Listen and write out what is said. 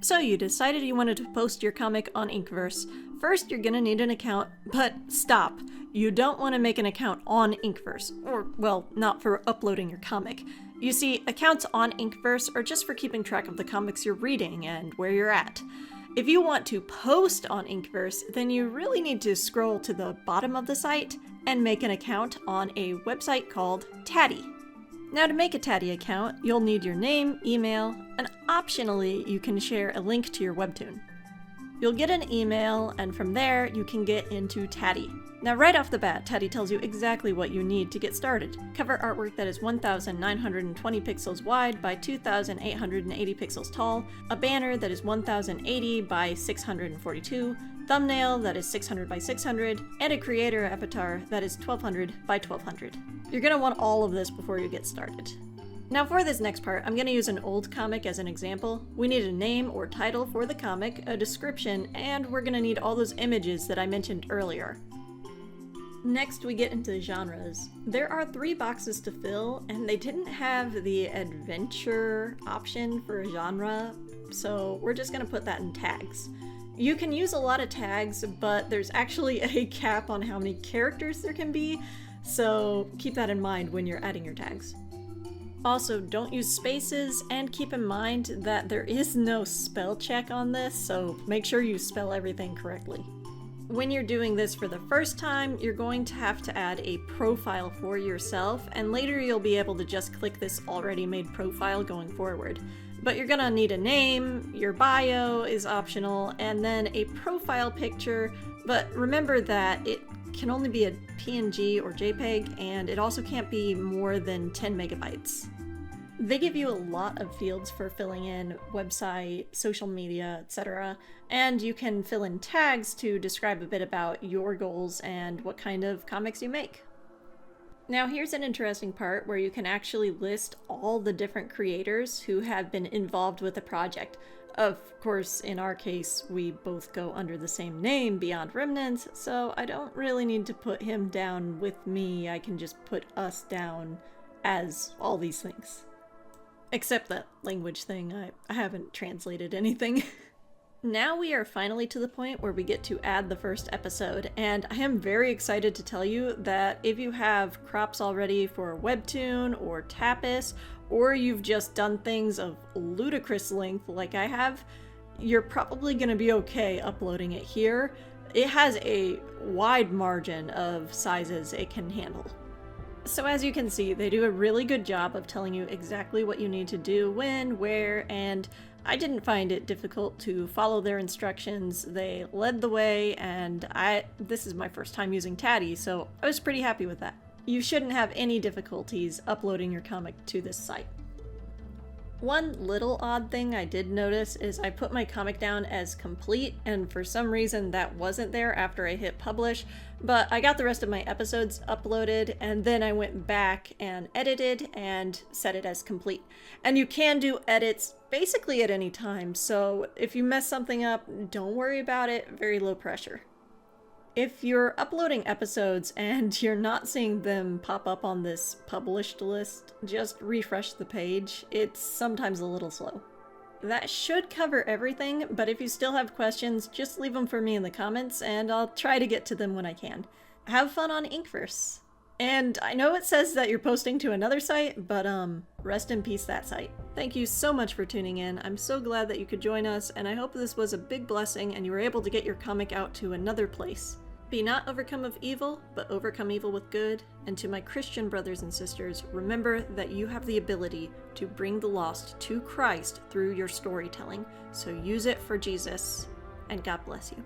So you decided you wanted to post your comic on Inkverse. First, you're gonna need an account, but stop. You don't want to make an account on Inkverse, or, well, not for uploading your comic. You see, accounts on Inkverse are just for keeping track of the comics you're reading and where you're at. If you want to post on Inkverse, then you really need to scroll to the bottom of the site and make an account on a website called Tatty. Now, to make a Tatty account, you'll need your name, email, and optionally, you can share a link to your webtoon. You'll get an email, and from there, you can get into Tatty. Now, right off the bat, Tatty tells you exactly what you need to get started. Cover artwork that is 1,920 pixels wide by 2,880 pixels tall, a banner that is 1,080 by 642, thumbnail that is 600 by 600, and a creator avatar that is 1,200 by 1,200. You're going to want all of this before you get started. Now for this next part, I'm going to use an old comic as an example. We need a name or title for the comic, a description, and we're going to need all those images that I mentioned earlier. Next, we get into genres. There are 3 boxes to fill, and they didn't have the adventure option for a genre, so we're just going to put that in tags. You can use a lot of tags, but there's actually a cap on how many characters there can be, so keep that in mind when you're adding your tags. Also, don't use spaces, and keep in mind that there is no spell check on this, so make sure you spell everything correctly. When you're doing this for the first time, you're going to have to add a profile for yourself, and later you'll be able to just click this already made profile going forward. But you're gonna need a name, your bio is optional, and then a profile picture, but remember that it can only be a PNG or JPEG, and it also can't be more than 10 megabytes. They give you a lot of fields for filling in: website, social media, etc. And you can fill in tags to describe a bit about your goals and what kind of comics you make. Now here's an interesting part where you can actually list all the different creators who have been involved with the project. Of course, in our case, we both go under the same name, Beyond Remnants, so I don't really need to put him down with me. I can just put us down as all these things. Except that language thing, I haven't translated anything. Now we are finally to the point where we get to add the first episode, and I am very excited to tell you that if you have crops already for Webtoon or Tapas, or you've just done things of ludicrous length like I have, you're probably going to be okay uploading it here. It has a wide margin of sizes it can handle. So as you can see, they do a really good job of telling you exactly what you need to do, when, where, and I didn't find it difficult to follow their instructions. They led the way, and this is my first time using Tatty, so I was pretty happy with that. You shouldn't have any difficulties uploading your comic to this site. One little odd thing I did notice is I put my comic down as complete, and for some reason that wasn't there after I hit publish, but I got the rest of my episodes uploaded, and then I went back and edited and set it as complete. And you can do edits basically at any time, so if you mess something up, don't worry about it, very low pressure. If you're uploading episodes and you're not seeing them pop up on this published list, just refresh the page. It's sometimes a little slow. That should cover everything, but if you still have questions, just leave them for me in the comments and I'll try to get to them when I can. Have fun on Inkverse. And I know it says that you're posting to another site, but rest in peace that site. Thank you so much for tuning in. I'm so glad that you could join us, and I hope this was a big blessing and you were able to get your comic out to another place. Be not overcome of evil, but overcome evil with good. And to my Christian brothers and sisters, remember that you have the ability to bring the lost to Christ through your storytelling. So use it for Jesus, and God bless you.